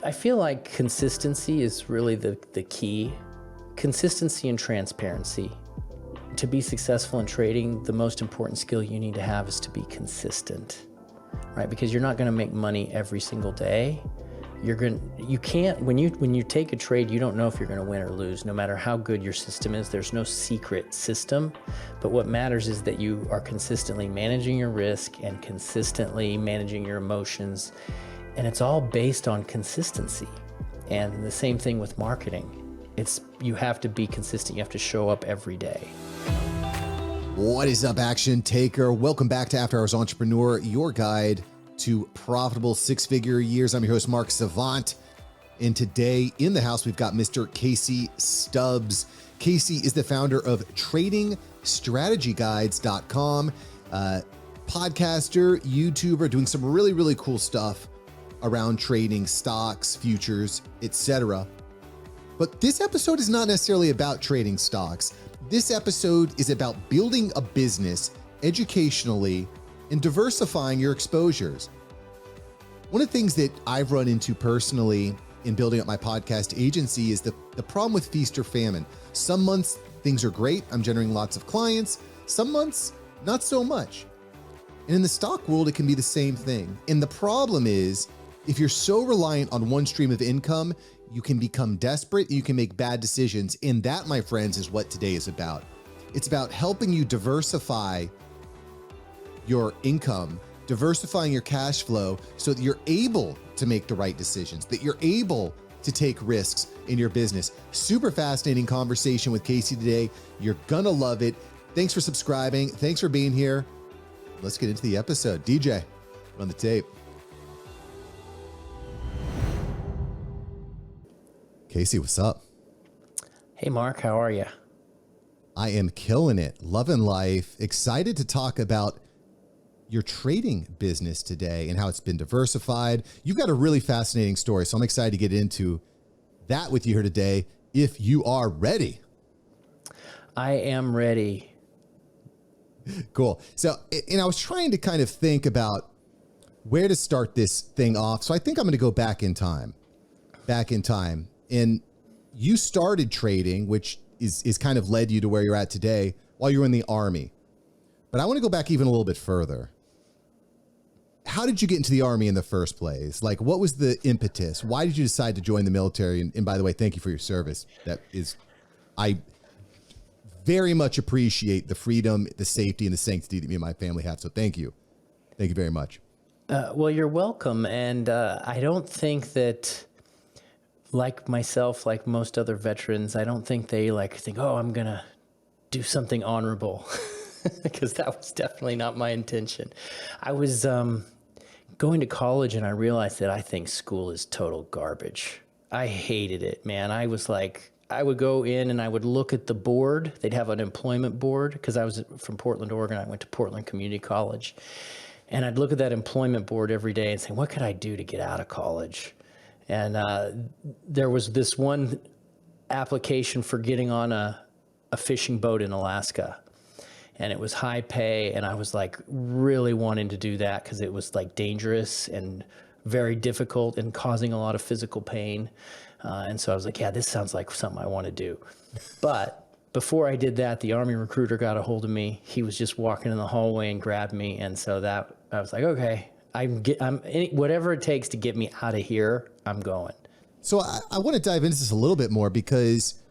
I feel like consistency is really the key. Consistency and transparency. To be successful in trading, the most important skill you need to have is to be consistent, right? Because you're not going to make money every single day. You can't, when you take a trade, you don't know if you're going to win or lose, no matter how good your system is. There's no secret system, but what matters is that you are consistently managing your risk and consistently managing your emotions, and it's all based on consistency. And the same thing with marketing. You have to be consistent. You have to show up every day. What is up, action taker? Welcome back to After Hours Entrepreneur, your guide to profitable six-figure years. I'm your host, Mark Savant. And today in the house, we've got Mr. Casey Stubbs. Casey is the founder of TradingStrategyGuides.com, podcaster, YouTuber, doing some really, really cool stuff around trading stocks, futures, etc. But this episode is not necessarily about trading stocks. This episode is about building a business educationally and diversifying your exposures. One of the things that I've run into personally in building up my podcast agency is the problem with feast or famine. Some months things are great. I'm generating lots of clients. Some months, not so much. And in the stock world, it can be the same thing. And the problem is, if you're so reliant on one stream of income, you can become desperate, you can make bad decisions. And that, my friends, is what today is about. It's about helping you diversify your income, diversifying your cash flow so that you're able to make the right decisions, that you're able to take risks in your business. Super fascinating conversation with Casey today. You're gonna love it. Thanks for subscribing. Thanks for being here. Let's get into the episode. DJ, run the tape. Casey, what's up? Hey, Mark, how are you? I am killing it, loving life, excited to talk about your trading business today and how it's been diversified. You've got a really fascinating story, so I'm excited to get into that with you here today if you are ready. I am ready. Cool. So, and I was trying to kind of think about where to start this thing off. So I think I'm going to go back in time. And you started trading, which is kind of led you to where you're at today while you were in the Army. But I want to go back even a little bit further. How did you get into the Army in the first place? Like, what was the impetus? Why did you decide to join the military? And by the way, thank you for your service. I very much appreciate the freedom, the safety, and the sanctity that me and my family have. So thank you. Thank you very much. Well, you're welcome. And I don't think that, like myself, like most other veterans, I don't think they think, oh, I'm going to do something honorable, because that was definitely not my intention. I was going to college and I realized that I think school is total garbage. I hated it, man. I was like, I would go in and I would look at the board. They'd have an employment board because I was from Portland, Oregon. I went to Portland Community College. And I'd look at that employment board every day and say, what could I do to get out of college? And there was this one application for getting on a fishing boat in Alaska. And it was high pay. And I was like really wanting to do that because it was like dangerous and very difficult and causing a lot of physical pain. And so I was like, yeah, this sounds like something I want to do. But before I did that, the Army recruiter got a hold of me. He was just walking in the hallway and grabbed me. And so that I was like, okay, whatever it takes to get me out of here, I'm going. So I want to dive into this a little bit more because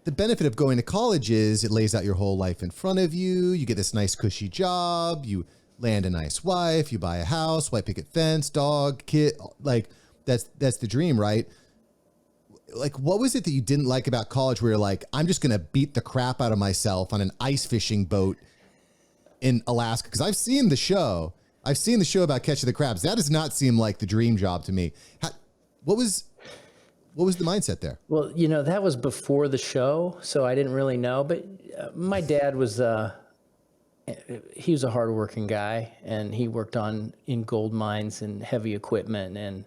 the benefit of going to college is it lays out your whole life in front of you. You get this nice cushy job. You land a nice wife. You buy a house, white picket fence, dog, kid. Like that's the dream, right? Like, what was it that you didn't like about college where you're like, I'm just going to beat the crap out of myself on an ice fishing boat in Alaska? Because I've seen the show about catching the crabs. That does not seem like the dream job to me. What was the mindset there? Well, that was before the show, so I didn't really know. But my dad was, he was a hardworking guy, and he worked in gold mines and heavy equipment and,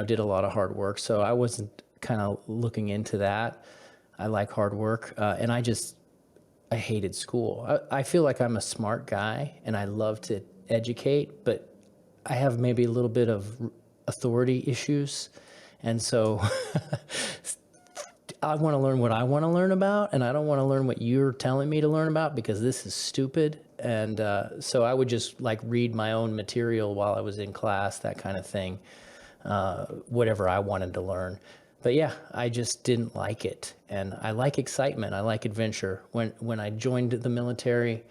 did a lot of hard work. So I wasn't kind of looking into that. I like hard work. And I hated school. I feel like I'm a smart guy and I love to educate, but I have maybe a little bit of authority issues. And so I want to learn what I want to learn about, and I don't want to learn what you're telling me to learn about because this is stupid. And so I would just like read my own material while I was in class, that kind of thing, whatever I wanted to learn. But yeah, I just didn't like it. And I like excitement. I like adventure. When I joined the military,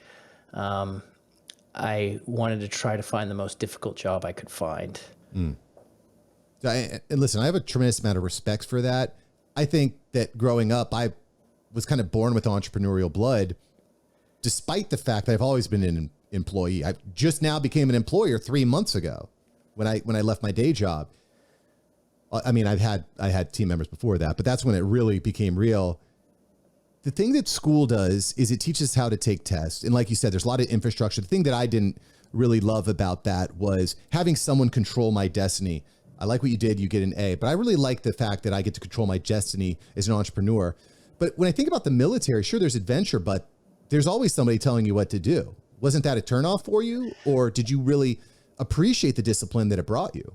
I wanted to try to find the most difficult job I could find. And listen, I have a tremendous amount of respect for that. I think that growing up, I was kind of born with entrepreneurial blood, despite the fact that I've always been an employee. I just now became an employer 3 months ago when I left my day job. I mean, I had team members before that, but that's when it really became real. The thing that school does is it teaches how to take tests. And like you said, there's a lot of infrastructure. The thing that I didn't really love about that was having someone control my destiny. I like what you did. You get an A, but I really like the fact that I get to control my destiny as an entrepreneur. But when I think about the military, sure, there's adventure, but there's always somebody telling you what to do. Wasn't that a turnoff for you? Or did you really appreciate the discipline that it brought you?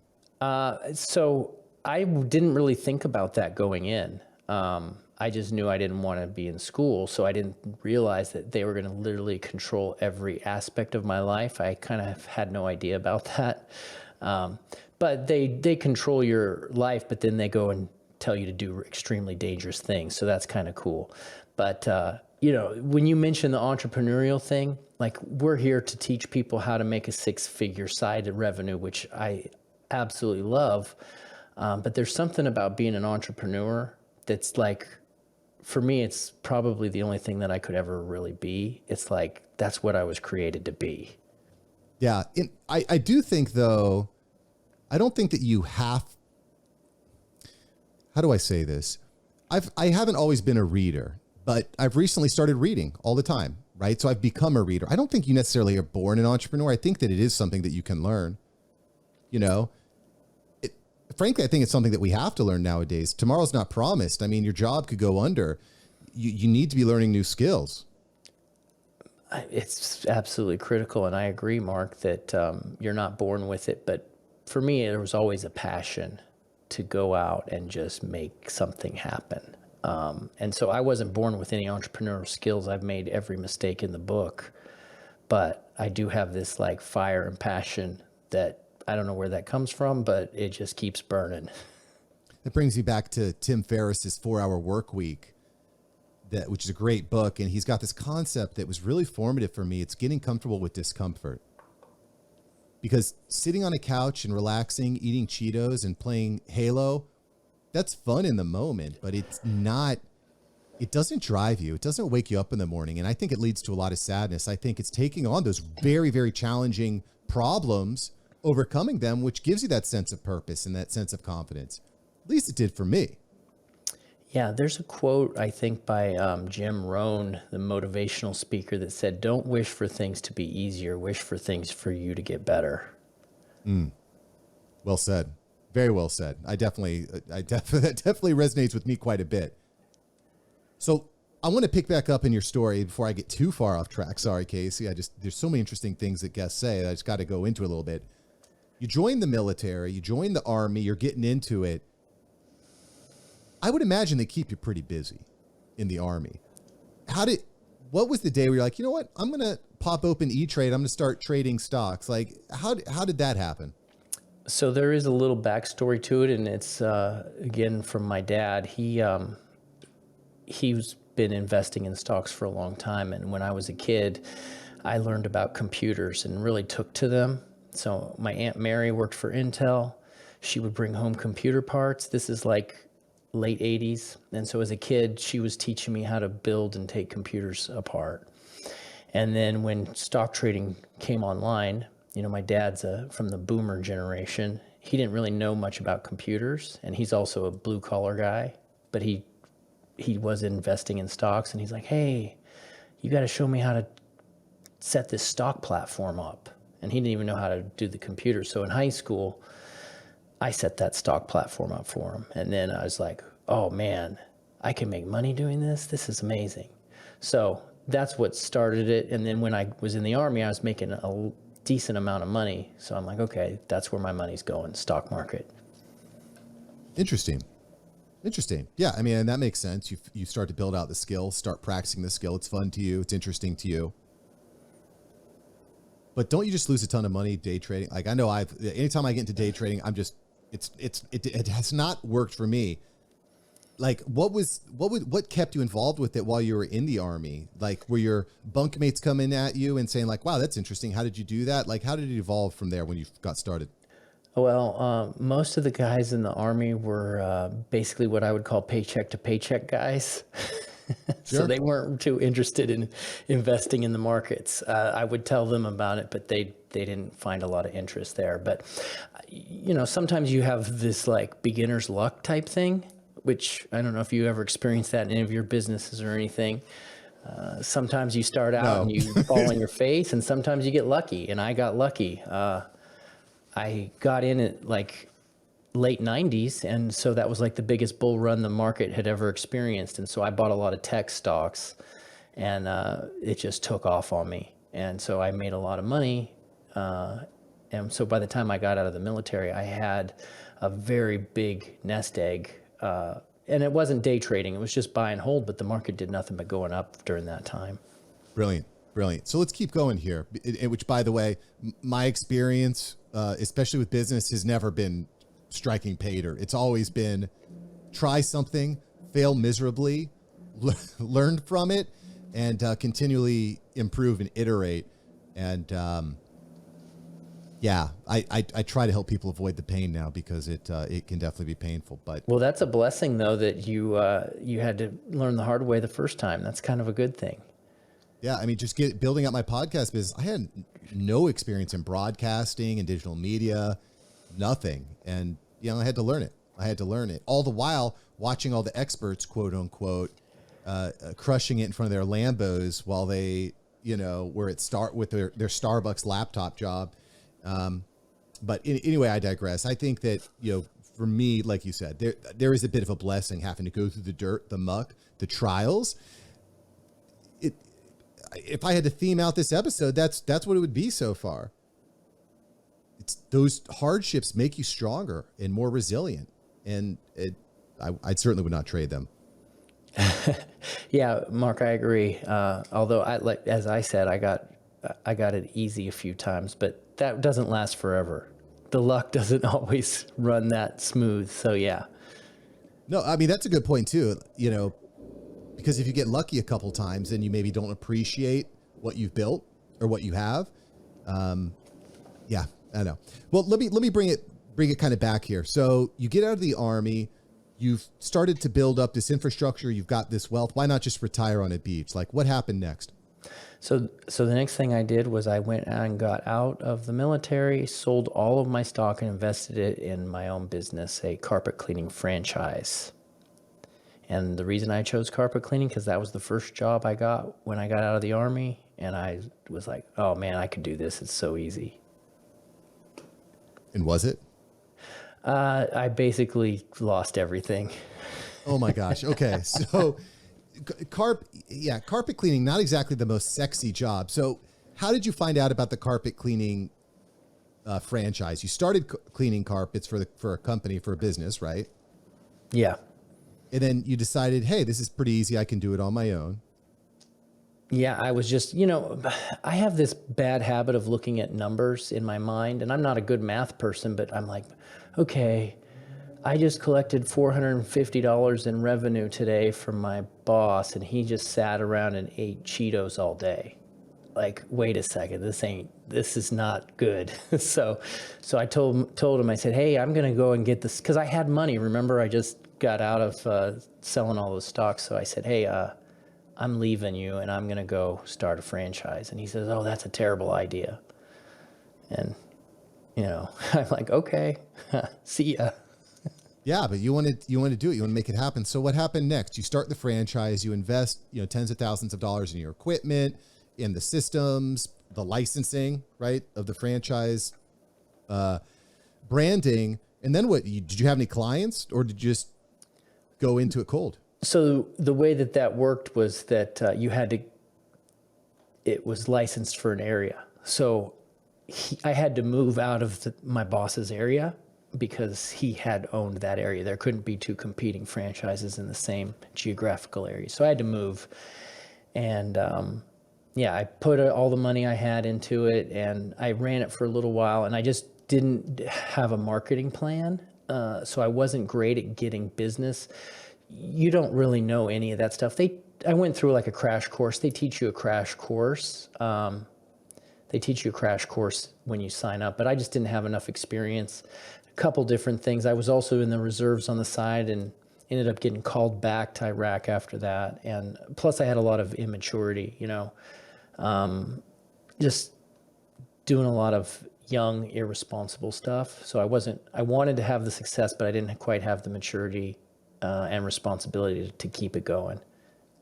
So I didn't really think about that going in. I just knew I didn't want to be in school, so I didn't realize that they were going to literally control every aspect of my life. I kind of had no idea about that. But they control your life, but then they go and tell you to do extremely dangerous things. So that's kind of cool. But, when you mention the entrepreneurial thing, like we're here to teach people how to make a 6-figure side of revenue, which I absolutely love. But there's something about being an entrepreneur that's like, for me, it's probably the only thing that I could ever really be. It's like, that's what I was created to be. Yeah. I do think, though, I don't think that you have, how do I say this? I haven't always been a reader, but I've recently started reading all the time, right? So I've become a reader. I don't think you necessarily are born an entrepreneur. I think that it is something that you can learn, Frankly, I think it's something that we have to learn nowadays. Tomorrow's not promised. I mean, your job could go under. You need to be learning new skills. It's absolutely critical. And I agree, Mark, that you're not born with it. But for me, there was always a passion to go out and just make something happen. And so I wasn't born with any entrepreneurial skills. I've made every mistake in the book. But I do have this like fire and passion that I don't know where that comes from, but it just keeps burning. That brings you back to Tim Ferriss's 4-Hour Work Week, which is a great book. And he's got this concept that was really formative for me. It's getting comfortable with discomfort. Because sitting on a couch and relaxing, eating Cheetos and playing Halo, that's fun in the moment, but it doesn't drive you. It doesn't wake you up in the morning. And I think it leads to a lot of sadness. I think it's taking on those very, very challenging problems, overcoming them, which gives you that sense of purpose and that sense of confidence. At least it did for me. Yeah, there's a quote, I think, by Jim Rohn, the motivational speaker, that said, "Don't wish for things to be easier, wish for things for you to get better." Well said. Very well said. That definitely resonates with me quite a bit. So I want to pick back up in your story before I get too far off track. Sorry, Casey. There's so many interesting things that guests say. I just got to go into a little bit. You join the military, you join the Army, you're getting into it. I would imagine they keep you pretty busy in the Army. What was the day where you're like, you know what? I'm going to pop open E-Trade. I'm going to start trading stocks. Like, how did that happen? So there is a little backstory to it, and it's, again, from my dad. He's been investing in stocks for a long time. And when I was a kid, I learned about computers and really took to them. So my Aunt Mary worked for Intel. She would bring home computer parts. This is like late 80s. And so as a kid, she was teaching me how to build and take computers apart. And then when stock trading came online, my dad's from the boomer generation. He didn't really know much about computers, and he's also a blue collar guy, but he was investing in stocks, and he's like, "Hey, you got to show me how to set this stock platform up." And he didn't even know how to do the computer. So in high school, I set that stock platform up for him. And then I was like, oh man, I can make money doing this. This is amazing. So that's what started it. And then when I was in the Army, I was making a decent amount of money. So I'm like, okay, that's where my money's going, stock market. Interesting. Interesting. Yeah. I mean, and that makes sense. You start to build out the skill, start practicing the skill. It's fun to you. It's interesting to you. But don't you just lose a ton of money day trading? Like I know anytime I get into day trading, it has not worked for me. Like what kept you involved with it while you were in the Army? Like were your bunkmates coming at you and saying like, wow, that's interesting. How did you do that? Like, how did it evolve from there when you got started? Well, most of the guys in the Army were basically what I would call paycheck to paycheck guys. So Sure. they weren't too interested in investing in the markets. I would tell them about it, but they didn't find a lot of interest there. But, sometimes you have this like beginner's luck type thing, which I don't know if you ever experienced that in any of your businesses or anything. Sometimes you start out No. and you fall on your face, and sometimes you get lucky, and I got lucky. I got in at like late 90s, and so that was like the biggest bull run the market had ever experienced. And so I bought a lot of tech stocks, and it just took off on me. And so I made a lot of money. And so by the time I got out of the military, I had a very big nest egg. And it wasn't day trading, it was just buy and hold, but the market did nothing but going up during that time. Brilliant. Brilliant. So let's keep going here, which by the way, my experience, especially with business, has never been striking pay dirt. It's always been try something, fail miserably, learn from it, and continually improve and iterate. And I try to help people avoid the pain now because it can definitely be painful. But Well, that's a blessing though, that you had to learn the hard way the first time. That's kind of a good thing. yeah, I mean, just building up my podcast business. I had no experience in broadcasting and digital media, nothing. And, I had to learn it. All the while watching all the experts, quote unquote, crushing it in front of their Lambos while they, were with their Starbucks laptop job. But anyway, I digress. I think that, for me, like you said, there is a bit of a blessing having to go through the dirt, the muck, the trials. If I had to theme out this episode, that's what it would be so far. It's those hardships make you stronger and more resilient. And I certainly would not trade them. Yeah, Mark, I agree. Although as I said, I got it easy a few times, but that doesn't last forever. The luck doesn't always run that smooth. So yeah. No, I mean, that's a good point too. Because if you get lucky a couple times, then you maybe don't appreciate what you've built or what you have. Yeah, I know. Well, let me bring it kind of back here. So you get out of the Army, you've started to build up this infrastructure. You've got this wealth. Why not just retire on a beach? Like what happened next? So the next thing I did was I went and got out of the military, sold all of my stock, and invested it in my own business, a carpet cleaning franchise. And the reason I chose carpet cleaning, because that was the first job I got when I got out of the Army. And I was like, oh man, I could do this. It's so easy. And was it? I basically lost everything. Oh my gosh. Okay. So carpet cleaning, not exactly the most sexy job. So how did you find out about the carpet cleaning franchise? You started cleaning carpets for a company, for a business, right? Yeah. And then you decided, hey, this is pretty easy. I can do it on my own. Yeah, I was just, I have this bad habit of looking at numbers in my mind, and I'm not a good math person, but I'm like, okay, I just collected $450 in revenue today from my boss, and he just sat around and ate Cheetos all day. Like, wait a second, this is not good. So I told him, I said, hey, I'm going to go and get this, because I had money. Remember, I just got out of selling all those stocks. So I said, hey, I'm leaving you and I'm going to go start a franchise. And he says, oh, that's a terrible idea. And, I'm like, okay, see ya. Yeah, but you want to do it. You want to make it happen. So what happened next? You start the franchise, you invest, tens of thousands of dollars in your equipment, in the systems, the licensing, right, of the franchise, branding. And then what, did you have any clients or did you just go into it cold? So the way that worked was that it was licensed for an area. So I had to move out of my boss's area. because he had owned that area. There couldn't be two competing franchises in the same geographical area. So I had to move. And yeah, I put all the money I had into it, and I ran it for a little while, and I just didn't have a marketing plan. So I wasn't great at getting business. You don't really know any of that stuff. I went through like a crash course. They teach you a crash course. They teach you a crash course when you sign up, but I just didn't have enough experience. A couple different things. I was also in the reserves on the side and ended up getting called back to Iraq after that. And plus I had a lot of immaturity, just doing a lot of young, irresponsible stuff. So I wanted to have the success, but I didn't quite have the maturity and responsibility to keep it going.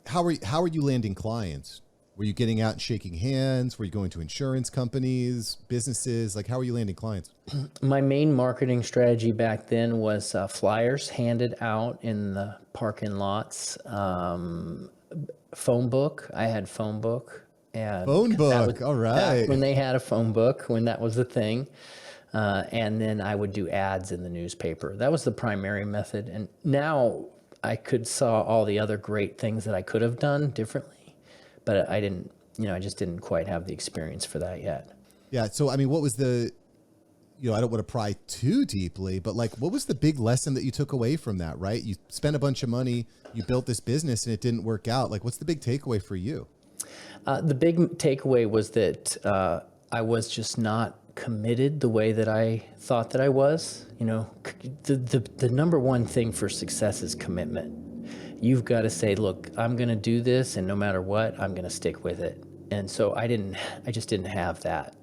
How are you landing clients? Were you getting out and shaking hands? Were you going to insurance companies, businesses? Like, how are you landing clients? My main marketing strategy back then was flyers handed out in the parking lots. Phone book. I had phone book. And phone book. All right. When they had a phone book, when that was the thing. And then I would do ads in the newspaper. That was the primary method. And now I saw all the other great things that I could have done differently. But I didn't, I just didn't quite have the experience for that yet. Yeah. So, I mean, what was I don't want to pry too deeply, but like, what was the big lesson that you took away from that, right? You spent a bunch of money, you built this business and it didn't work out. Like, what's the big takeaway for you? The big takeaway was that I was just not committed the way that I thought that I was. The number one thing for success is commitment. You've got to say, look, I'm going to do this, and no matter what, I'm going to stick with it. And so I just didn't have that.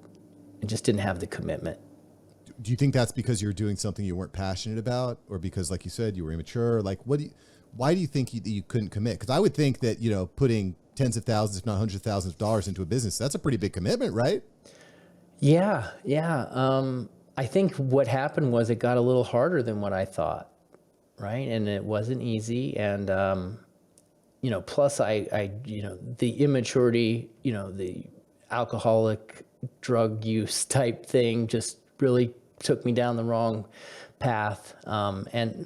I just didn't have the commitment. Do you think that's because you're doing something you weren't passionate about, or because, like you said, you were immature? Like, why do you think you couldn't commit? Because I would think that, putting tens of thousands, if not hundreds of thousands of dollars into a business, that's a pretty big commitment, right? Yeah. I think what happened was it got a little harder than what I thought. Right. And it wasn't easy. And, plus the immaturity, the alcoholic drug use type thing just really took me down the wrong path. And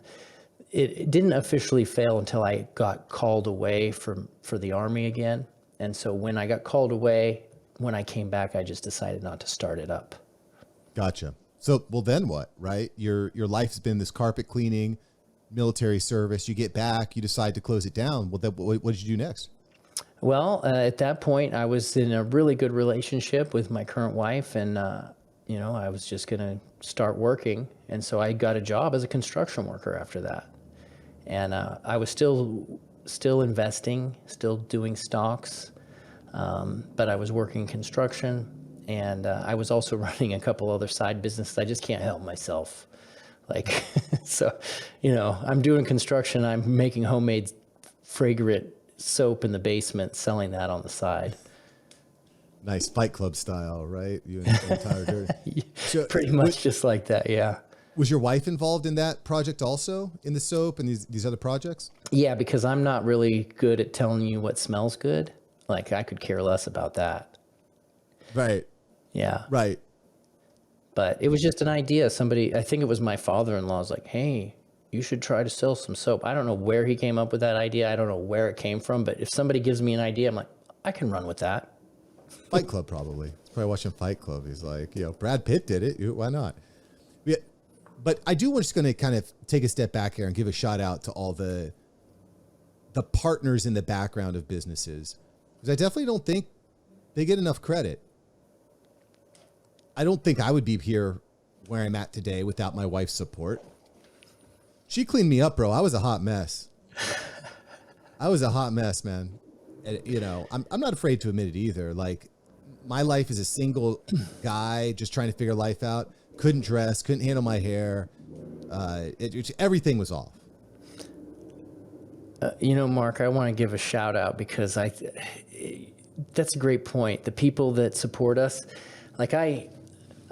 it didn't officially fail until I got called away for the Army again. And so when I got called away, when I came back, I just decided not to start it up. Gotcha. So, well, then what, right? Your life's been this carpet cleaning, military service. You get back, you decide to close it down. Well, then what did you do next? Well, at that point, I was in a really good relationship with my current wife, and I was just going to start working. And so I got a job as a construction worker after that. And I was still investing, still doing stocks, but I was working construction, and I was also running a couple other side businesses. I just can't help myself. Like, so, I'm doing construction. I'm making homemade fragrant soap in the basement, selling that on the side. Nice Fight Club style, right? You and Tyler Durden. So, pretty much just like that. Yeah. Was your wife involved in that project also, in the soap and these other projects? Yeah, because I'm not really good at telling you what smells good. Like, I could care less about that. Right. Yeah. Right. But it was just an idea. I think it was my father-in-law was like, hey, you should try to sell some soap. I don't know where he came up with that idea. I don't know where it came from. But if somebody gives me an idea, I'm like, I can run with that. Fight Club, probably. He's probably watching Fight Club. He's like, Brad Pitt did it. Why not? Yeah. But I do want just going to kind of take a step back here and give a shout out to all the partners in the background of businesses, because I definitely don't think they get enough credit. I don't think I would be here where I'm at today without my wife's support. She cleaned me up, bro. I was a hot mess. I was a hot mess, man. And, I'm not afraid to admit it either. Like, my life as a single guy just trying to figure life out. Couldn't dress, couldn't handle my hair. Everything was off. Mark, I want to give a shout out because that's a great point. The people that support us, like I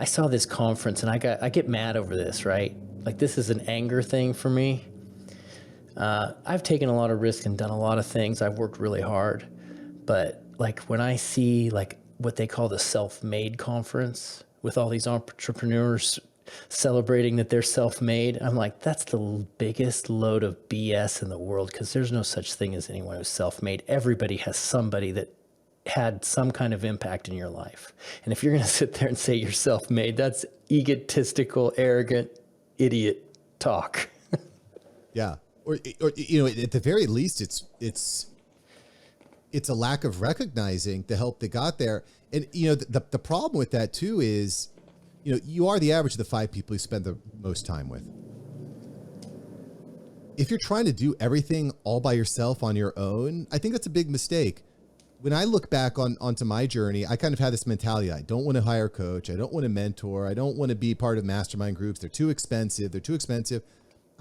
saw this conference and I get mad over this, right? Like, this is an anger thing for me. I've taken a lot of risks and done a lot of things. I've worked really hard, but like when I see like what they call the self-made conference with all these entrepreneurs, celebrating that they're self-made. I'm like, that's the biggest load of BS in the world, because there's no such thing as anyone who's self-made. Everybody has somebody that had some kind of impact in your life. And if you're going to sit there and say you're self-made, that's egotistical, arrogant, idiot talk. Yeah. Or, you know, at the very least, it's a lack of recognizing the help that got there. And, you know, the problem with that too is, you know, you are the average of the 5 people you spend the most time with. If you're trying to do everything all by yourself on your own, I think that's a big mistake. When I look back onto my journey, I kind of had this mentality. I don't want to hire a coach. I don't want to mentor. I don't want to be part of mastermind groups. They're too expensive.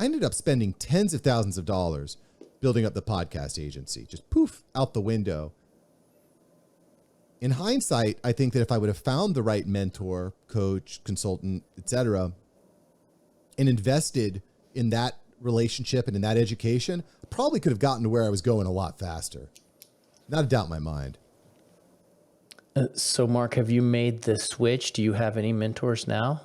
I ended up spending tens of thousands of dollars building up the podcast agency, just poof, out the window. In hindsight, I think that if I would have found the right mentor, coach, consultant, etc., and invested in that relationship and in that education, I probably could have gotten to where I was going a lot faster. Not a doubt in my mind. So, Mark, have you made the switch? Do you have any mentors now?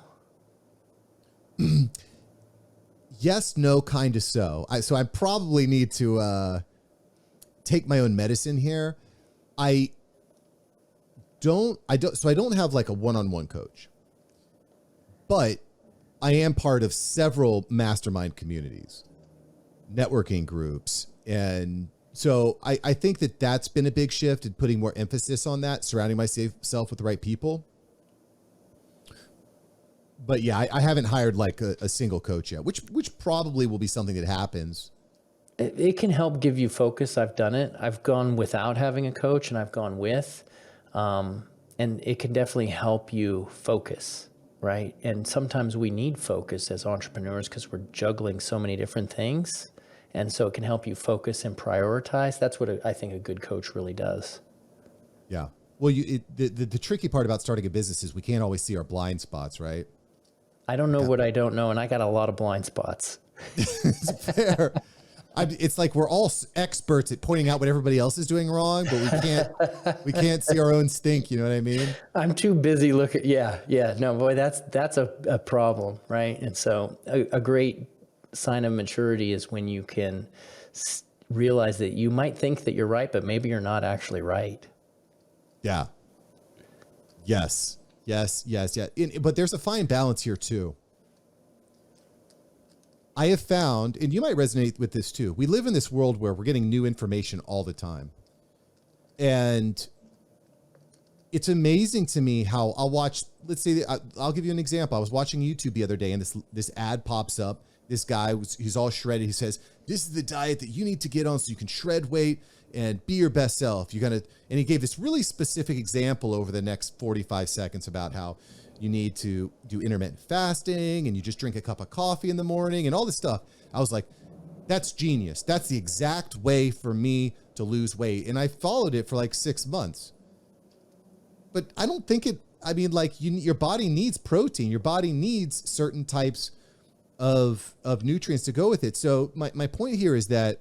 Yes, no, kind of so. So I probably need to take my own medicine here. I don't have like a one-on-one coach, but I am part of several mastermind communities, networking groups. And so I think that that's been a big shift in putting more emphasis on that, surrounding myself with the right people. But yeah, I haven't hired like a single coach yet, which probably will be something that happens. It can help give you focus. I've done it. I've gone without having a coach, and I've gone with, and it can definitely help you focus, right? And sometimes we need focus as entrepreneurs because we're juggling so many different things. And so it can help you focus and prioritize. That's what I think a good coach really does. Yeah. Well, the tricky part about starting a business is we can't always see our blind spots, right? I don't know what I don't know, and I got a lot of blind spots. It's fair. It's like we're all experts at pointing out what everybody else is doing wrong, but we can't see our own stink. You know what I mean? I'm too busy looking. Yeah. No, boy, that's a problem, right? And so a great sign of maturity is when you can realize that you might think that you're right, but maybe you're not actually right. Yeah. Yes. But there's a fine balance here too. I have found, and you might resonate with this too, we live in this world where we're getting new information all the time. And it's amazing to me how I'll watch, let's say, I'll give you an example. I was watching YouTube the other day, and this ad pops up. This guy, he's all shredded. He says, this is the diet that you need to get on so you can shred weight and be your best self. And he gave this really specific example over the next 45 seconds about how you need to do intermittent fasting and you just drink a cup of coffee in the morning and all this stuff. I was like, that's genius. That's the exact way for me to lose weight. And I followed it for like 6 months. But I don't think your body needs protein. Your body needs certain types of nutrients to go with it. So my point here is that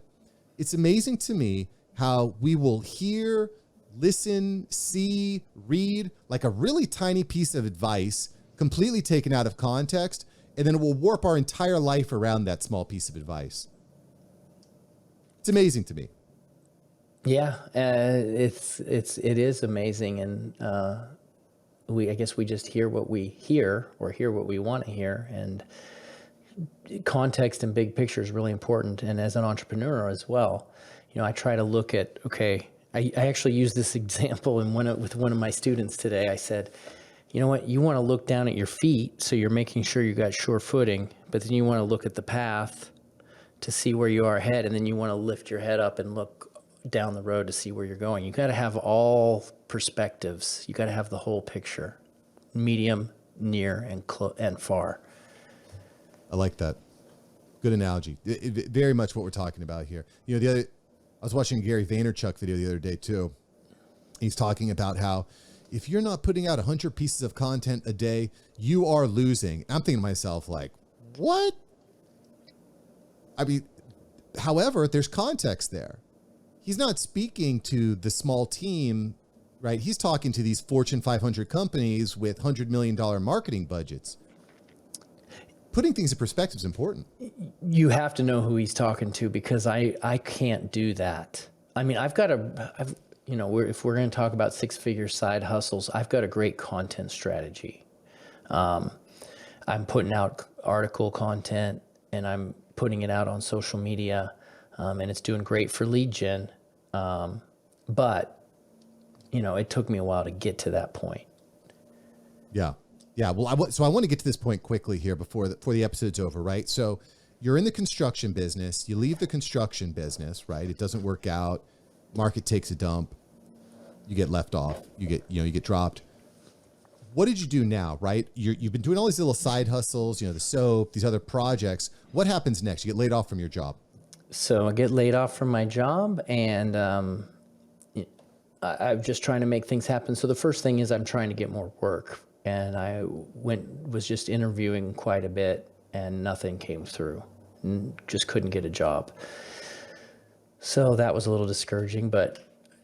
it's amazing to me how we will hear, listen, see, read like a really tiny piece of advice completely taken out of context, and then it will warp our entire life around that small piece of advice. It's amazing to me. Yeah, it is amazing, and I guess we just hear what we hear or hear what we want to hear, and context and big picture is really important. And as an entrepreneur as well, I try to look at, okay, I actually used this example with one of my students today. I said, you know what, you want to look down at your feet so you're making sure you got sure footing, but then you want to look at the path to see where you are ahead, and then you want to lift your head up and look down the road to see where you're going. You got to have all perspectives. You got to have the whole picture, medium, near, and far. I like that. Good analogy. Very much what we're talking about here. I was watching a Gary Vaynerchuk video the other day too. He's talking about how if you're not putting out 100 pieces of content a day, you are losing. I'm thinking to myself, like, what? I mean, however, there's context there. He's not speaking to the small team, right? He's talking to these Fortune 500 companies with $100 million marketing budgets. putting things in perspective is important. You have to know who he's talking to, because I can't do that. I mean, if we're going to talk about six-figure side hustles, I've got a great content strategy. I'm putting out article content and I'm putting it out on social media, and it's doing great for lead gen. But it took me a while to get to that point. Yeah. Yeah. Well, so I want to get to this point quickly here before the episode's over, right? So you're in the construction business, you leave the construction business, right? It doesn't work out. Market takes a dump. You get left off, you get dropped. What did you do now, right? You've been doing all these little side hustles, the soap, these other projects. What happens next? You get laid off from your job. So I get laid off from my job, and I'm just trying to make things happen. So the first thing is I'm trying to get more work, and I was just interviewing quite a bit, and nothing came through, and just couldn't get a job. So that was a little discouraging, but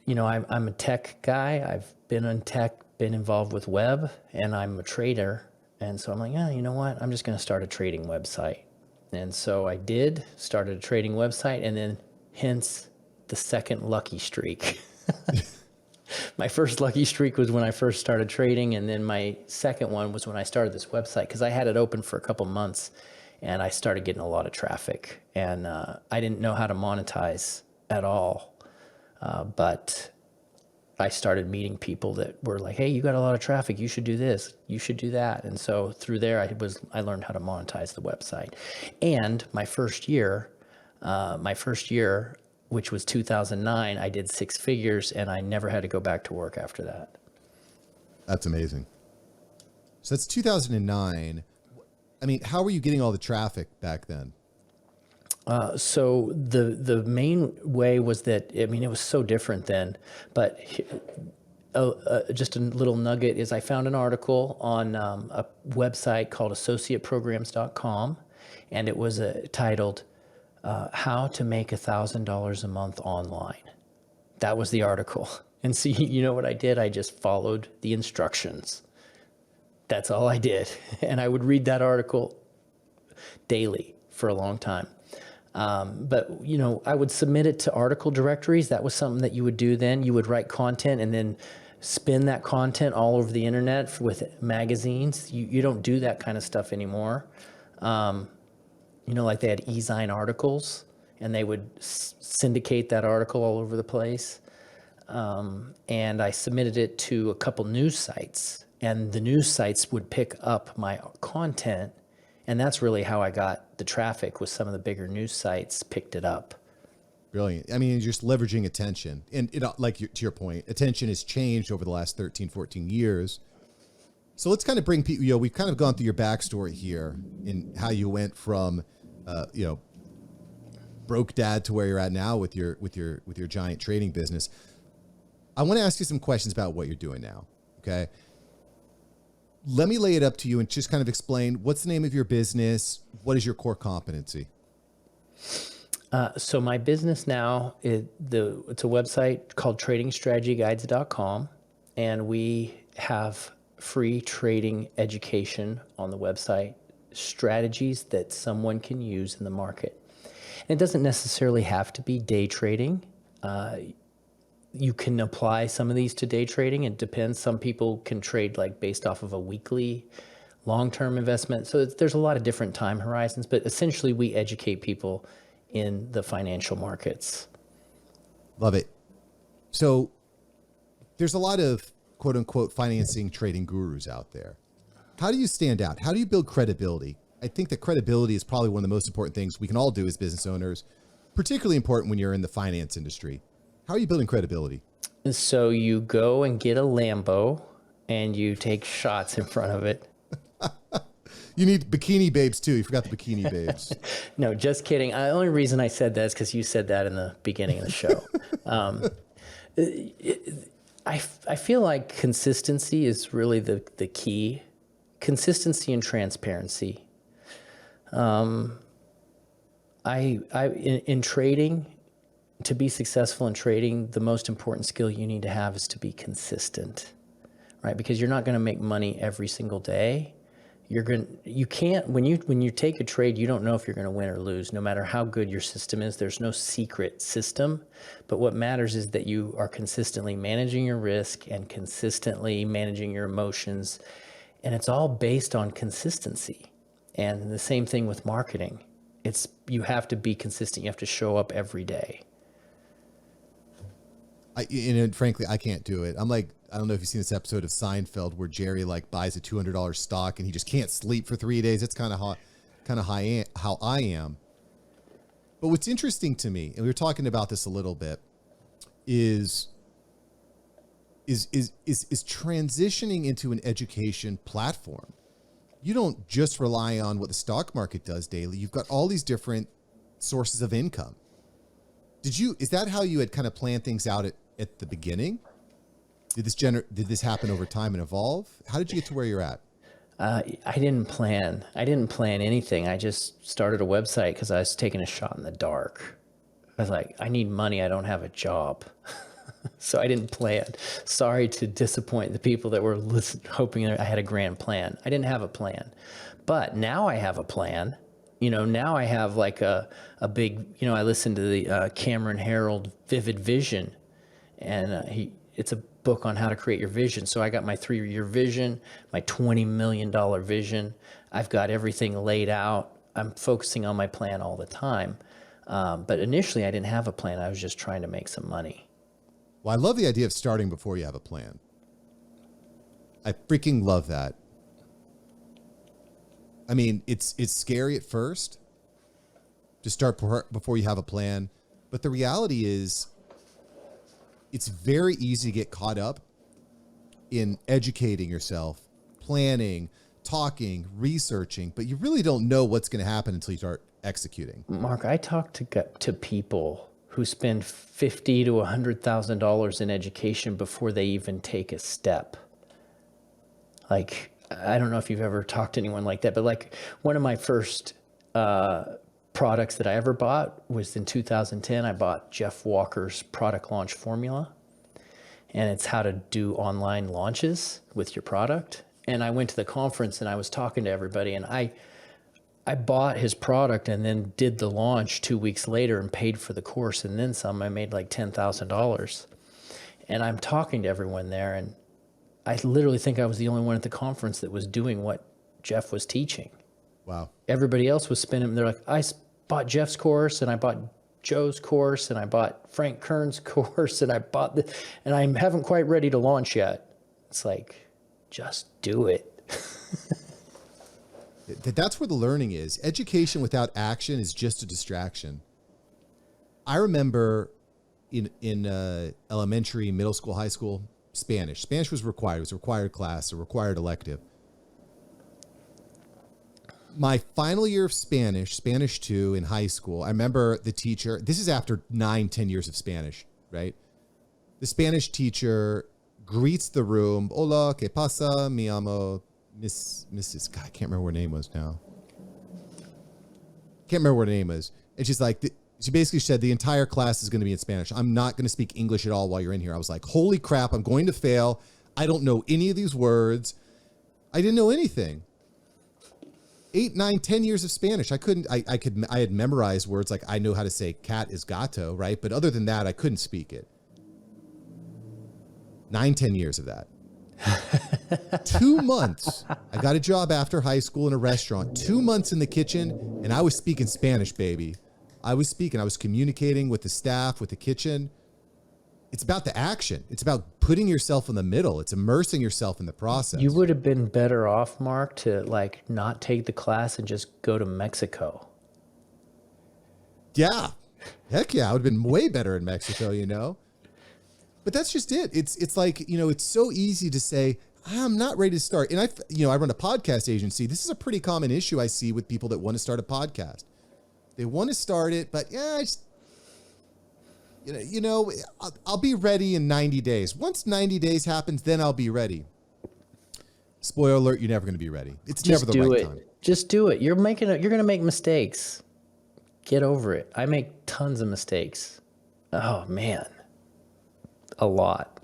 I'm a tech guy. I've been in tech, been involved with web, and I'm a trader. And so I'm like, you know what? I'm just going to start a trading website. And so I started a trading website, and then hence the second lucky streak. My first lucky streak was when I first started trading. And then my second one was when I started this website, because I had it open for a couple months and I started getting a lot of traffic, and I didn't know how to monetize at all. But I started meeting people that were like, hey, you got a lot of traffic. You should do this. You should do that. And so through there, I learned how to monetize the website. And my first year, which was 2009, I did six figures, and I never had to go back to work after that. That's amazing. So that's 2009. I mean, how were you getting all the traffic back then? So the main way was that, it was so different then, but just a little nugget is I found an article on a website called associateprograms.com, and it was titled, How to Make $1,000 a Month Online. That was the article. And see, you know what I did? I just followed the instructions. That's all I did. And I would read that article daily for a long time. But I would submit it to article directories. That was something that you would do then. You would write content and then spin that content all over the internet with magazines. You don't do that kind of stuff anymore. Like they had e-zine articles, and they would syndicate that article all over the place. And I submitted it to a couple news sites, and the news sites would pick up my content. And that's really how I got the traffic, with some of the bigger news sites picked it up. Brilliant. I mean, you're just leveraging attention. And to your point, attention has changed over the last 13, 14 years. So let's kind of bring people, we've kind of gone through your backstory here in how you went from, broke dad to where you're at now with your giant trading business. I want to ask you some questions about what you're doing now. Okay. Let me lay it up to you and just kind of explain, what's the name of your business? What is your core competency? So my business now, it's a website called tradingstrategyguides.com, and we have free trading education on the website, strategies that someone can use in the market. And it doesn't necessarily have to be day trading. You can apply some of these to day trading. It depends. Some people can trade based off of a weekly, long-term investment. So there's a lot of different time horizons, but essentially we educate people in the financial markets. Love it. So there's a lot of quote unquote financing trading gurus out there. How do you stand out? How do you build credibility? I think that credibility is probably one of the most important things we can all do as business owners, particularly important when you're in the finance industry. How are you building credibility? So you go and get a Lambo and you take shots in front of it. You need bikini babes too. You forgot the bikini babes. No, just kidding. The only reason I said that is because you said that in the beginning of the show. I feel like consistency is really the key. Consistency and transparency. In trading, to be successful in trading, the most important skill you need to have is to be consistent, right? Because you're not going to make money every single day. you can't, when you take a trade, you don't know if you're going to win or lose, no matter how good your system is. There's no secret system, but what matters is that you are consistently managing your risk and consistently managing your emotions. And it's all based on consistency. And the same thing with marketing. You have to be consistent. You have to show up every day. Frankly, I can't do it. I'm like, I don't know if you've seen this episode of Seinfeld where Jerry like buys a $200 stock and he just can't sleep for 3 days. It's kind of how I am. But what's interesting to me, and we were talking about this a little bit, is transitioning into an education platform. You don't just rely on what the stock market does daily. You've got all these different sources of income. Is that how you had kind of planned things out at the beginning? Did this happen over time and evolve? How did you get to where you're at? I didn't plan anything. I just started a website because I was taking a shot in the dark. I was like, I need money. I don't have a job. So I didn't plan. Sorry to disappoint the people that were hoping I had a grand plan. I didn't have a plan. But now I have a plan. Now I have like a big, I listened to the Cameron Herold Vivid Vision, and it's a book on how to create your vision. So I got my 3-year vision, my $20 million vision. I've got everything laid out. I'm focusing on my plan all the time. But initially I didn't have a plan. I was just trying to make some money. Well, I love the idea of starting before you have a plan. I freaking love that. I mean, it's scary at first to start before you have a plan. But the reality is it's very easy to get caught up in educating yourself, planning, talking, researching, but you really don't know what's going to happen until you start executing. Mark, I talk to people who spend $50,000 to $100,000 in education before they even take a step. Like, I don't know if you've ever talked to anyone like that, but like one of my first products that I ever bought was in 2010. I bought Jeff Walker's product launch formula, and it's how to do online launches with your product. And I went to the conference and I was talking to everybody, and I bought his product and then did the launch 2 weeks later and paid for the course and then some. I made like $10,000. And I'm talking to everyone there, and I literally think I was the only one at the conference that was doing what Jeff was teaching. Wow. Everybody else was spending, they're like, I bought Jeff's course and I bought Joe's course and I bought Frank Kern's course and I bought and I haven't quite ready to launch yet. It's like, just do it. That's where the learning is. Education without action is just a distraction. I remember in elementary, middle school, high school, Spanish. Spanish was required. It was a required class, a required elective. My final year of Spanish 2 in high school, I remember the teacher, this is after 9-10 years of Spanish, right? The Spanish teacher greets the room. Hola, ¿qué pasa? Me llamo Mrs. God, I can't remember what her name was now. Can't remember what her name was. And she's like, she basically said the entire class is going to be in Spanish. I'm not going to speak English at all while you're in here. I was like, holy crap, I'm going to fail. I don't know any of these words. I didn't know anything. 8, 9, 10 years of Spanish. I had memorized words like I know how to say cat is gato, right? But other than that, I couldn't speak it. 9, 10 years of that. 2 months. I got a job after high school in a restaurant. 2 months in the kitchen, and I was speaking Spanish, baby. I was communicating with the staff, with the kitchen. It's about the action. It's about putting yourself in the middle. It's immersing yourself in the process. You would have been better off, Mark, to like not take the class and just go to Mexico. Yeah. Heck yeah. I would have been way better in Mexico, But that's just it. It's like, it's so easy to say, I'm not ready to start. And I run a podcast agency. This is a pretty common issue I see with people that want to start a podcast. They want to start it, but I'll be ready in 90 days. Once 90 days happens, then I'll be ready. Spoiler alert, you're never going to be ready. It's never the right time. Just do it. You're going to make mistakes. Get over it. I make tons of mistakes. Oh man. A lot.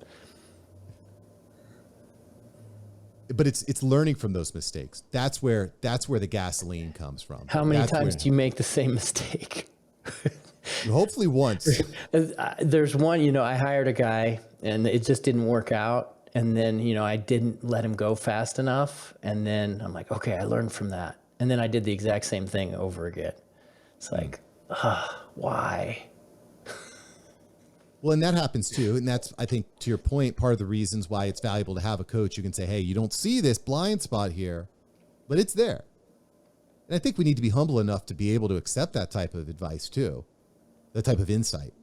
but it's learning from those mistakes. That's where the gasoline comes from. How many That's times do you make the same mistake? Hopefully once. There's one, I hired a guy and it just didn't work out. And then, I didn't let him go fast enough. And then I'm like, okay, I learned from that. And then I did the exact same thing over again. It's like, why? Well, and that happens too. And that's, I think, to your point, part of the reasons why it's valuable to have a coach. You can say, hey, you don't see this blind spot here, but it's there. And I think we need to be humble enough to be able to accept that type of advice too, that type of insight.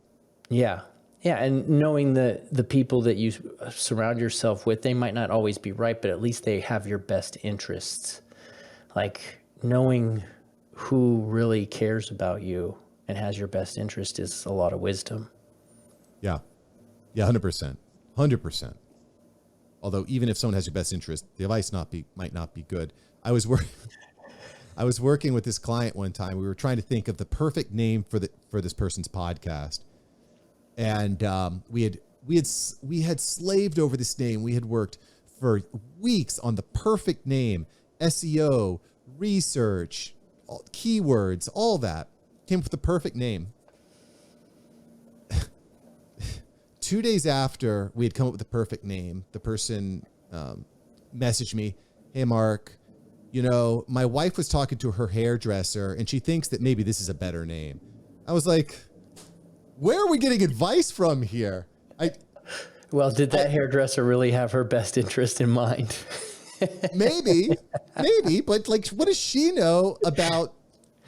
Yeah. Yeah. And knowing the people that you surround yourself with, they might not always be right, but at least they have your best interests. Like knowing who really cares about you and has your best interest is a lot of wisdom. Yeah. Yeah. 100%. 100%. Although even if someone has your best interest, the advice might not be good. I was working with this client one time. We were trying to think of the perfect name for this person's podcast. And we had slaved over this name. We had worked for weeks on the perfect name, SEO, research, keywords, all that. Came up with the perfect name. 2 days after we had come up with the perfect name, the person messaged me, hey, Mark, my wife was talking to her hairdresser and she thinks that maybe this is a better name. I was like, where are we getting advice from here? Well, did that hairdresser really have her best interest in mind? maybe, but like, what does she know about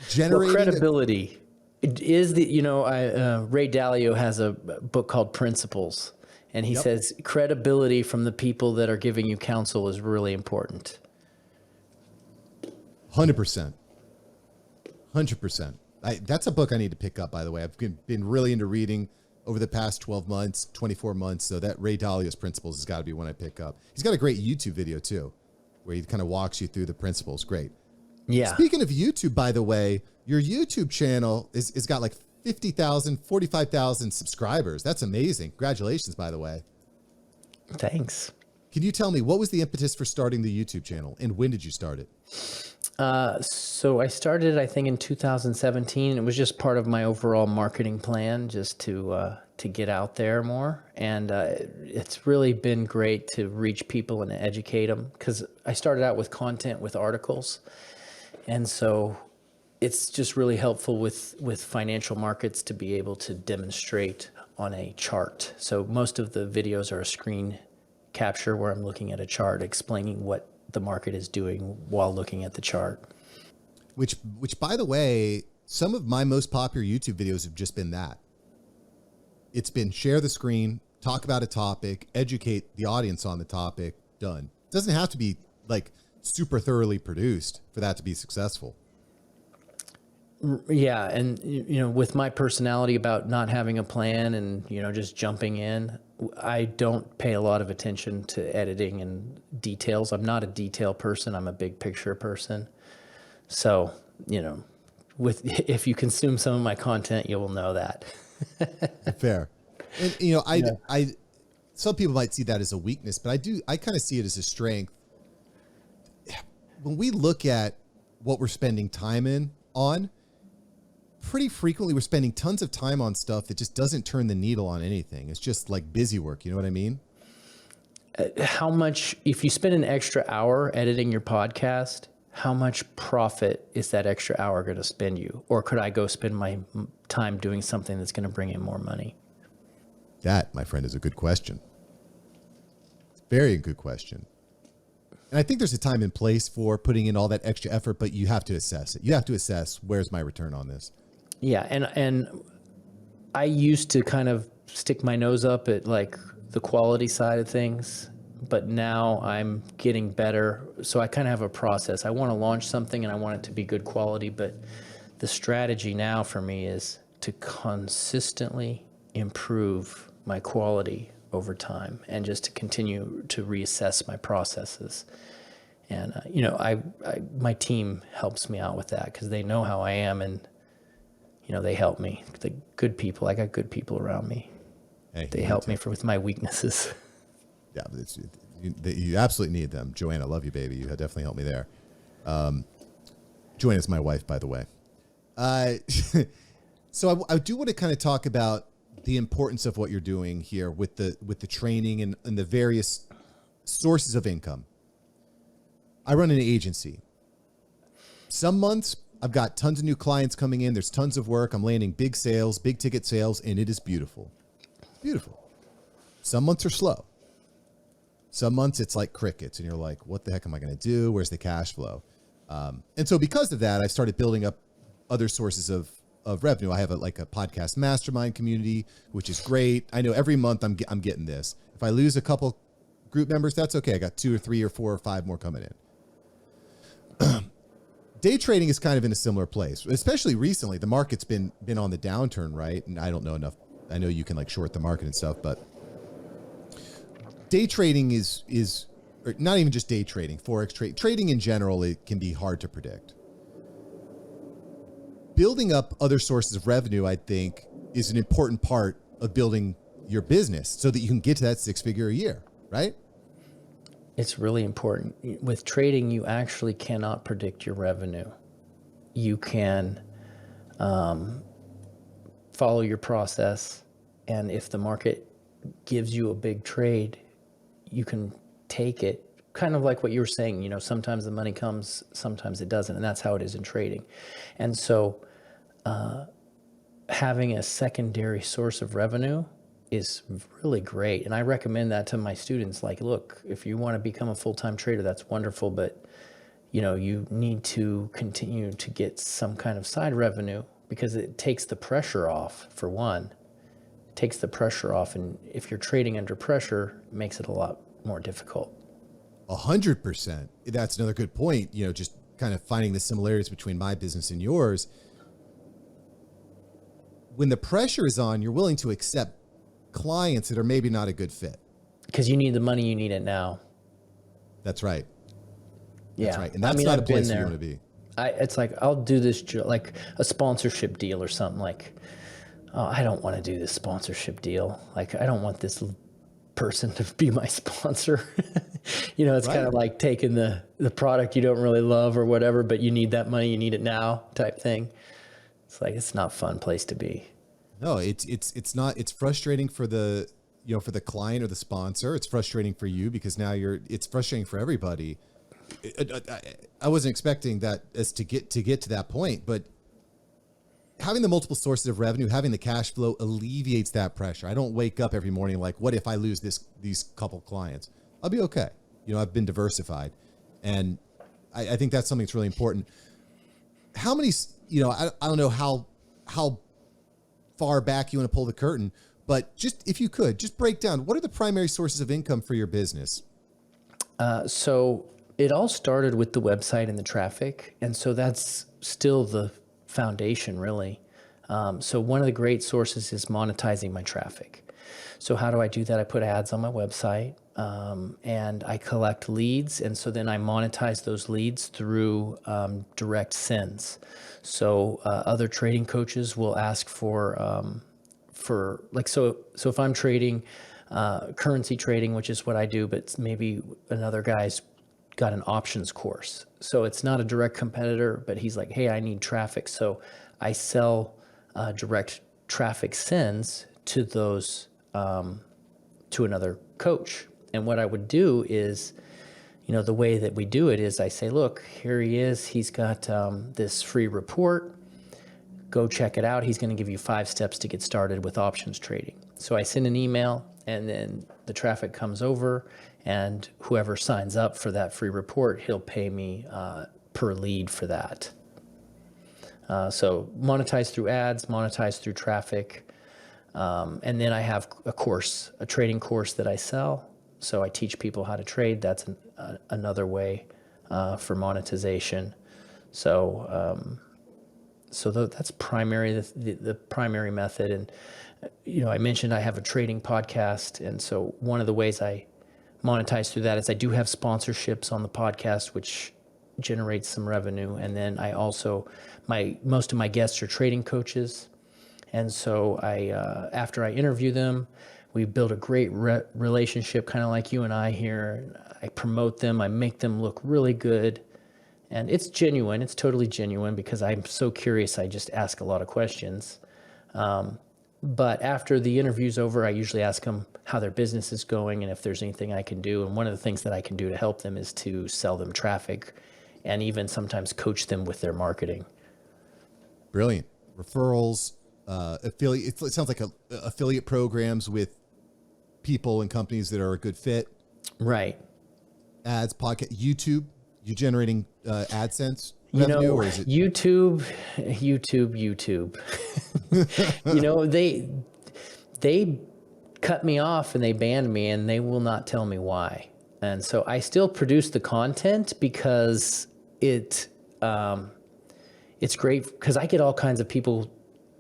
generating credibility? Is Ray Dalio has a book called Principles, and he says credibility from the people that are giving you counsel is really important. 100%. 100%. That's a book I need to pick up, by the way. I've been really into reading over the past 12 months, 24 months. So that Ray Dalio's Principles has got to be one I pick up. He's got a great YouTube video too, where he kind of walks you through the principles. Great. Yeah. Speaking of YouTube, by the way, your YouTube channel is got like 50,000, 45,000 subscribers. That's amazing. Congratulations, by the way. Thanks. Can you tell me what was the impetus for starting the YouTube channel and when did you start it? So I started, I think, in 2017. It was just part of my overall marketing plan, just to get out there more. And it's really been great to reach people and educate them, because I started out with content with articles. And so it's just really helpful with financial markets to be able to demonstrate on a chart. So most of the videos are a screen capture where I'm looking at a chart explaining what the market is doing while looking at the chart. Which by the way, some of my most popular YouTube videos have just been that. It's been share the screen, talk about a topic, educate the audience on the topic, done. It doesn't have to be like super thoroughly produced for that to be successful. Yeah. And, with my personality about not having a plan and, just jumping in, I don't pay a lot of attention to editing and details. I'm not a detail person. I'm a big picture person. So, if you consume some of my content, you will know that. Fair. And, I some people might see that as a weakness, but I kind of see it as a strength. When we look at what we're spending time on, pretty frequently we're spending tons of time on stuff that just doesn't turn the needle on anything. It's just like busy work. You know what I mean? How much, if you spend an extra hour editing your podcast, how much profit is that extra hour going to spend you? Or could I go spend my time doing something that's going to bring in more money? That, my friend, is a good question. Very good question. And I think there's a time and place for putting in all that extra effort, but you have to assess it. You have to assess, where's my return on this? Yeah. And I used to kind of stick my nose up at like the quality side of things, but now I'm getting better. So I kind of have a process. I want to launch something and I want it to be good quality, but the strategy now for me is to consistently improve my quality over time and just to continue to reassess my processes. And, my team helps me out with that because they know how I am and, they help me. The good people, I got good people around me. Hey, they help me with my weaknesses. Yeah, but You absolutely need them. Joanna, love you, baby. You have definitely helped me there. Joanna's my wife, by the way. So I do want to kind of talk about the importance of what you're doing here with the training and the various sources of income. I run an agency. Some months I've got tons of new clients coming in. There's tons of work. I'm landing big sales, big ticket sales, and it is beautiful. Beautiful. Some months are slow. Some months it's like crickets and you're like, what the heck am I going to do? Where's the cash flow? And so because of that, I started building up other sources of revenue. I have a podcast mastermind community, which is great. I know every month I'm getting this. If I lose a couple group members, that's okay. I got 2 or 3 or 4 or 5 more coming in. Day trading is kind of in a similar place, especially recently. The market's been on the downturn, right? And I don't know enough. I know you can like short the market and stuff, but day trading is or not even just day trading, Forex trading in general, it can be hard to predict. Building up other sources of revenue, I think, is an important part of building your business so that you can get to that 6-figure a year, right? It's really important. With trading, you actually cannot predict your revenue. You can follow your process, and if the market gives you a big trade, you can take it. Kind of like what you were saying, sometimes the money comes, sometimes it doesn't, and that's how it is in trading. And so having a secondary source of revenue is really great. And I recommend that to my students. Like, look, if you want to become a full-time trader, that's wonderful, but you need to continue to get some kind of side revenue because it takes the pressure off, for one. It takes the pressure off, and if you're trading under pressure, it makes it a lot more difficult. 100%. That's another good point. Just kind of finding the similarities between my business and yours. When the pressure is on, you're willing to accept clients that are maybe not a good fit. Because you need the money, you need it now. That's right. Yeah. That's right. And that's not a place you want to be. It's like, I'll do this, like a sponsorship deal or something like, oh, I don't want to do this sponsorship deal. Like, I don't want this person to be my sponsor. It's right. Kind of like taking the product you don't really love or whatever, but you need that money, you need it now type thing. It's like, it's not a fun place to be. No, it's not. It's frustrating for the client or the sponsor. It's frustrating for you because now it's frustrating for everybody. I wasn't expecting that as to get to that point, but having the multiple sources of revenue, having the cash flow alleviates that pressure. I don't wake up every morning like, what if I lose these couple clients? I'll be okay. I've been diversified, and I think that's something that's really important. How many, I don't know how far back you want to pull the curtain, but just if you could just break down, what are the primary sources of income for your business? So it all started with the website and the traffic. And so that's still the foundation, really. So one of the great sources is monetizing my traffic. So how do I do that? I put ads on my website, and I collect leads. And so then I monetize those leads through direct sends. So other trading coaches will ask for if I'm trading currency trading, which is what I do, but maybe another guy's got an options course. So it's not a direct competitor, but he's like, hey, I need traffic. So I sell direct traffic sends to those, to another coach. And what I would do is, the way that we do it is I say, look, here he is. He's got this free report. Go check it out. He's going to give you 5 steps to get started with options trading. So I send an email, and then the traffic comes over, and whoever signs up for that free report, he'll pay me per lead for that. So monetize through ads, monetize through traffic. And then I have a trading course that I sell. So I teach people how to trade. That's another way for monetization. So that's the primary method. And, I mentioned I have a trading podcast. And so one of the ways I monetize through that is I do have sponsorships on the podcast, which generates some revenue. And then I also, most of my guests are trading coaches. And so after I interview them, We build a great relationship, kind of like you and I here. I promote them. I make them look really good. And it's genuine. It's totally genuine because I'm so curious. I just ask a lot of questions. But after the interview's over, I usually ask them how their business is going and if there's anything I can do. And one of the things that I can do to help them is to sell them traffic and even sometimes coach them with their marketing. Brilliant. Referrals, affiliate. It sounds like affiliate programs with people and companies that are a good fit. Right. Ads, podcast, YouTube. You generating AdSense revenue, or is it YouTube? They cut me off and they banned me, and they will not tell me why. And so I still produce the content because it's great because I get all kinds of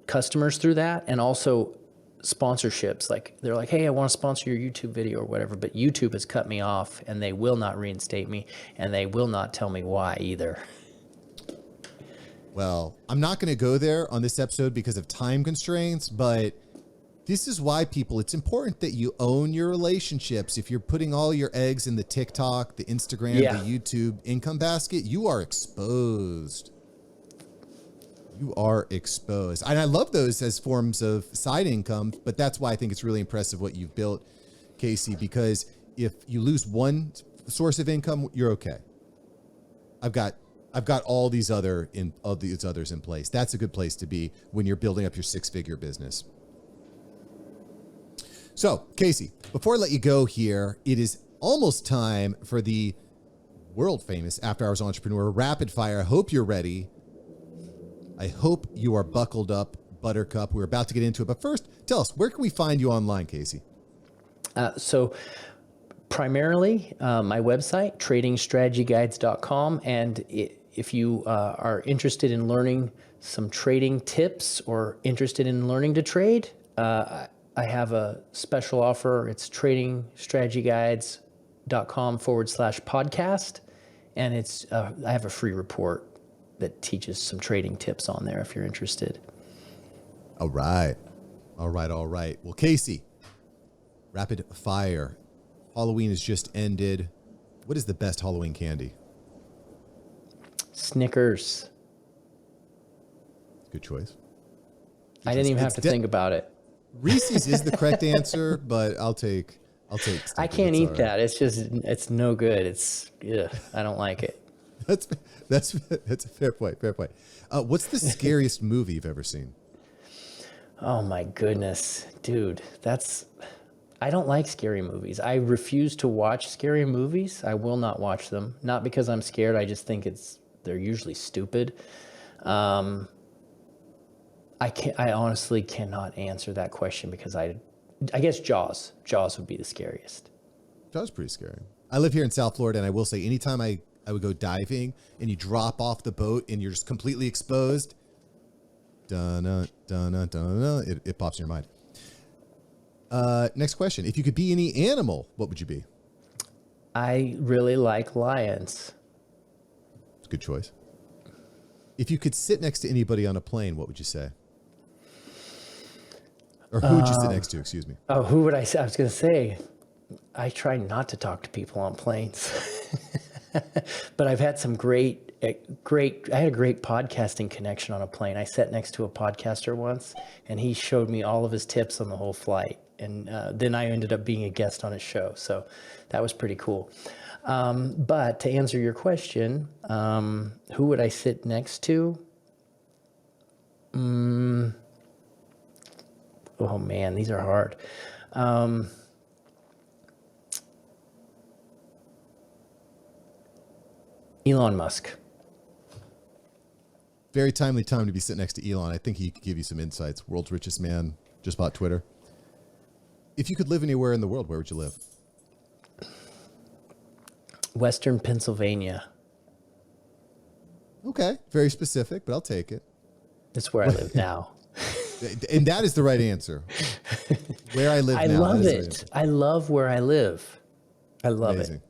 customers through that, and also sponsorships. Like they're like, hey, I want to sponsor your YouTube video or whatever, but YouTube has cut me off and they will not reinstate me, and they will not tell me why either. Well, I'm not going to go there on this episode because of time constraints, but this is why it's important that you own your relationships. If you're putting all your eggs in the TikTok, the Instagram, the YouTube income basket, you are exposed. You are exposed. And I love those as forms of side income, but that's why I think it's really impressive what you've built, Casey, because if you lose one source of income, you're okay. I've got all these others in place. That's a good place to be when you're building up your 6-figure business. So, Casey, before I let you go here, it is almost time for the world famous After Hours Entrepreneur Rapid Fire. I hope you're ready. I hope you are buckled up, Buttercup. We're about to get into it. But first, tell us, where can we find you online, Casey? So primarily my website, tradingstrategyguides.com. And if you are interested in learning some trading tips or interested in learning to trade, I have a special offer. It's tradingstrategyguides.com/podcast. And I have a free report that teaches some trading tips on there if you're interested. All right. Well, Casey, rapid fire. Halloween has just ended. What is the best Halloween candy? Snickers. Good choice. I didn't even have to think about it. Reese's is the correct answer, but I'll take Snickers. I can't eat that. It's no good. I don't like it. That's a fair point. What's the scariest movie you've ever seen? Oh my goodness, dude. I don't like scary movies. I refuse to watch scary movies. I will not watch them. Not because I'm scared. I just think they're usually stupid. I honestly cannot answer that question because I guess Jaws. Jaws would be the scariest. Jaws is pretty scary. I live here in South Florida, and I will say anytime I would go diving and you drop off the boat and you're just completely exposed, it pops in your mind. Next question. If you could be any animal, what would you be? I really like lions. It's a good choice. If you could sit next to anybody on a plane, what would you say? Or who would you sit next to? Excuse me. Oh, who would I say? I was going to say, I try not to talk to people on planes. But I've had some I had a great podcasting connection on a plane. I sat next to a podcaster once, and he showed me all of his tips on the whole flight. And then I ended up being a guest on his show. So that was pretty cool. But to answer your question, who would I sit next to? Oh man, these are hard. Elon Musk. Very timely time to be sitting next to Elon. I think he could give you some insights. World's richest man, just bought Twitter. If you could live anywhere in the world, where would you live? Western Pennsylvania. Okay, very specific, but I'll take it. That's where I live now. And that is the right answer. Where I live now. I love it. I love where I live. I love it.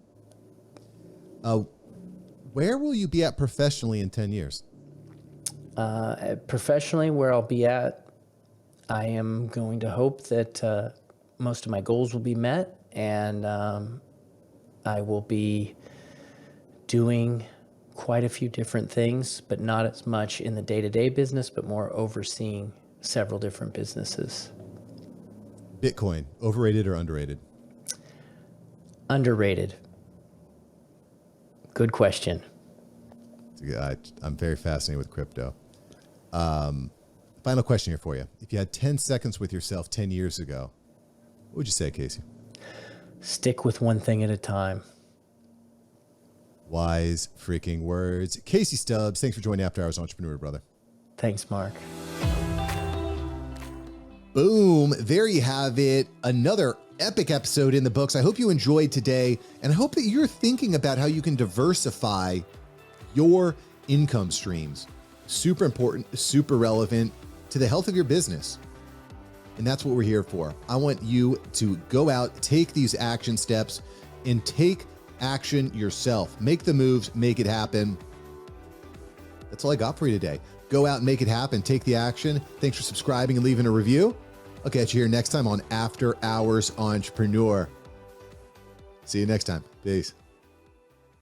Where will you be at professionally in 10 years? Professionally, where I'll be at, I am going to hope that most of my goals will be met, and I will be doing quite a few different things, but not as much in the day-to-day business, but more overseeing several different businesses. Bitcoin, overrated or underrated? Underrated. Good question. I'm very fascinated with crypto. Final question here for you. If you had 10 seconds with yourself 10 years ago, what would you say, Casey? Stick with one thing at a time. Wise freaking words. Casey Stubbs, thanks for joining After Hours Entrepreneur, brother. Thanks, Mark. Boom. There you have it. Another epic episode in the books. I hope you enjoyed today, and I hope that you're thinking about how you can diversify your income streams. Super important, super relevant to the health of your business. And that's what we're here for. I want you to go out, take these action steps, and take action yourself. Make the moves, make it happen. That's all I got for you today. Go out and make it happen. Take the action. Thanks for subscribing and leaving a review. I'll catch you here next time on After Hours Entrepreneur. See you next time. Peace.